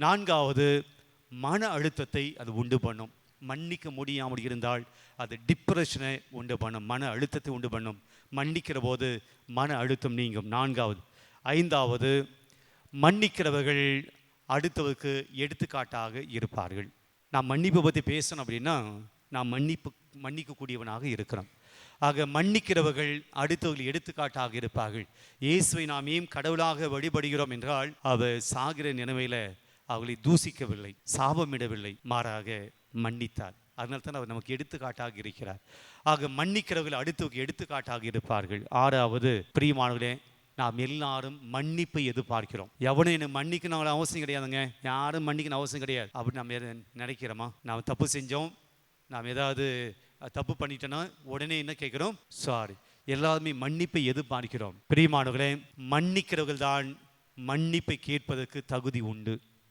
நான்காவது, மன அழுத்தத்தை அது உண்டு பண்ணும். மன்னிக்க முடியாமல் இருந்தால் அது டிப்ரெஷனை உண்டு பண்ணும், மன அழுத்தத்தை உண்டு பண்ணும். மன்னிக்கிற போது மன அழுத்தம் நீங்கும். நான்காவது. ஐந்தாவது, மன்னிக்கிறவர்கள் அடுத்தவருக்கு எடுத்துக்காட்டாக இருப்பார்கள். நான் மன்னிப்பை பற்றி பேசணும் அப்படின்னா நான் மன்னிக்கக்கூடியவனாக இருக்கிறோம். ஆக மன்னிக்கிறவர்கள் அடுத்தவர்கள் எடுத்துக்காட்டாக இருப்பார்கள். இயேசுவை நாம் ஏன் கடவுளாக வழிபடுகிறோம் என்றால் அவர் சாகிற நிலைமையில் அவர்களை தூசிக்கவில்லை, சாபமிடவில்லை, மாறாக மன்னித்தார். அதனால தான் அவர் நமக்கு எடுத்துக்காட்டாக இருக்கிறார். ஆக மன்னிக்கிறவர்கள் அடுத்தவர்கள் எடுத்துக்காட்டாக இருப்பார்கள். ஆறாவது, பிரியமானவர்களே, நாம் எல்லாரும் மன்னிப்பை எதிர்பார்க்கிறோம். எவனும் என்னை மன்னிக்கணும் அவசியம் கிடையாதுங்க, யாரும் மன்னிக்கணும் அவசியம் கிடையாது அப்படின்னு நம்ம நினைக்கிறோமா? நாம் தப்பு செஞ்சோம், நாம் ஏதாவது தப்பு பண்ணிட்டோன்னா உடனே என்ன கேட்குறோம்? சாரி. எல்லாருமே மன்னிப்பை எதிர்பார்க்கிறோம். பிரியமானவர்களே, மன்னிக்கிறவர்கள் தான் மன்னிப்பை கேட்பதற்கு தகுதி உண்டு.